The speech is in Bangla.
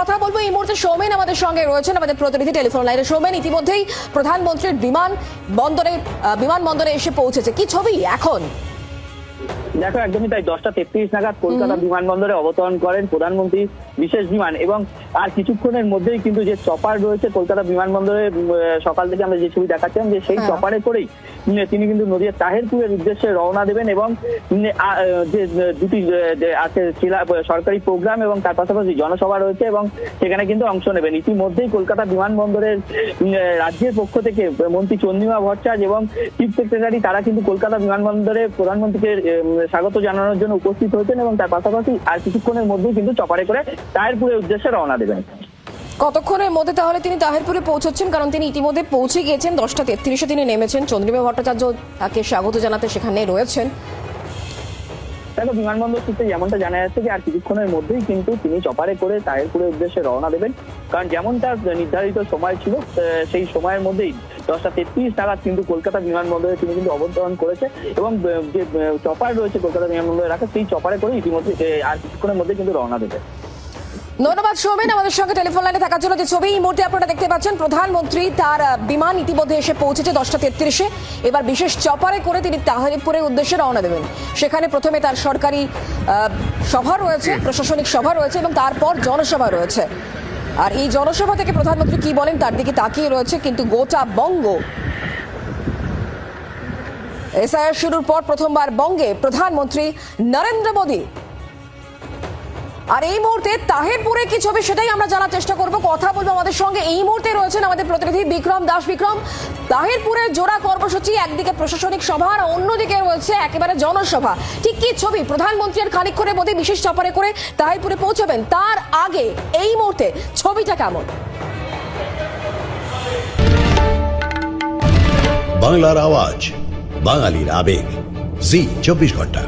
কথা বলবো এই মুহূর্তে সৌমেন আমাদের সঙ্গে রয়েছেন, আমাদের প্রতিনিধি টেলিফোন লাইনে। সৌমেন, ইতিমধ্যেই প্রধানমন্ত্রীর বিমানবন্দরে এসে পৌঁছেছে, কি ছবি এখন? দেখো, একদমই তাই। 10:33 নাগাদ কলকাতা বিমানবন্দরে অবতরণ করেন প্রধানমন্ত্রী বিশেষ বিমান, এবং আর কিছুক্ষণের মধ্যেই কিন্তু যে চপার রয়েছে কলকাতা বিমানবন্দরে, সকাল থেকে আমরা যে ছবি দেখাচ্ছিলাম, যে সেই চপারে করেই তিনি কিন্তু নদিয়ার তাহেরপুরের উদ্দেশ্যে রওনা দেবেন। এবং যে দুটি আছে সরকারি প্রোগ্রাম এবং তার পাশাপাশি জনসভা রয়েছে, এবং সেখানে কিন্তু অংশ নেবেন। ইতিমধ্যেই কলকাতা বিমানবন্দরের রাজ্যের পক্ষ থেকে মন্ত্রী চন্দ্রিমা ভট্টাচার্য এবং চিফ সেক্রেটারি তারা কিন্তু কলকাতা বিমানবন্দরে প্রধানমন্ত্রীকে স্বাগত জানানোর জন্য উপস্থিত হয়েছেন, এবং তার পাশাপাশি আর কিছুক্ষণের মধ্যেই কিন্তু চপারে করে তাহেরপুরের উদ্দেশ্যে রওনা দেবেন। কতক্ষণের মধ্যে তাহলে তিনি তাহেরপুরে পৌঁছচ্ছেন? কারণ তিনি ইতিমধ্যে পৌঁছে গিয়েছেন, 10:33-এ তিনি নেমেছেন। চন্দ্রিমা ভট্টাচার্য তাকে স্বাগত জানাতে সেখানে রয়েছেন। দেখো, বিমানবন্দর সূত্রে যেমনটা জানা যাচ্ছে যে আর কিছুক্ষণের মধ্যেই কিন্তু তিনি চপারে করে তাহেরপুরের উদ্দেশ্যে রওনা দেবেন। কারণ যেমন তার নির্ধারিত সময় ছিল, সেই সময়ের মধ্যেই 10:33 নাগাদ কিন্তু কলকাতা বিমানবন্দরে তিনি কিন্তু অবতরণ করেছে, এবং যে চপার রয়েছে কলকাতা বিমানবন্দরে রাখা, সেই চপারে করে ইতিমধ্যে আর কিছুক্ষণের মধ্যে কিন্তু রওনা দেবে। ধন্যবাদ সৌমেন আমাদের সঙ্গে টেলিফোন লাইনে থাকার জন্য। যে ছবি এই মুহূর্তে আপনারা দেখতে পাচ্ছেন, প্রধানমন্ত্রী তার বিমান ইতিমধ্যে এসে পৌঁছেছে 10:33-এ। এবার বিশেষ চপারে করে তিনি তাহেরপুরের উদ্দেশ্যে রওনা দেবেন। সেখানে প্রথমে তার সরকারি সভা রয়েছে, প্রশাসনিক সভা রয়েছে, এবং তারপর জনসভা রয়েছে। আর এই জনসভা থেকে প্রধানমন্ত্রী কি বলেন তার দিকে তাকিয়ে রয়েছে কিন্তু গোটা বঙ্গ। এসআইআর শুরুর পর প্রথমবার বঙ্গে প্রধানমন্ত্রী নরেন্দ্র মোদী। আর এই মুহূর্তে তাহেরপুরে কি ছবি সেটাই আমরা জানার চেষ্টা করব, কথা বলবো। আমাদের সঙ্গে এই মুহূর্তে রয়েছেন আমাদের প্রতিনিধি বিক্রম দাস। বিক্রম, তাহেরপুরে জোড়া কর্মসূচি, একদিকে প্রশাসনিক সভা আর অন্যদিকে রয়েছে একেবারে জনসভা। ঠিক কি ছবি? প্রধানমন্ত্রীর খানিকক্ষণের মধ্যে বিশেষ চপারে করে তাহেরপুরে পৌঁছাবেন, তার আগে এই মুহূর্তে ছবিটা কেমন? বাংলার আওয়াজ, বাঙালির আবেগ, জি 24 ঘন্টা।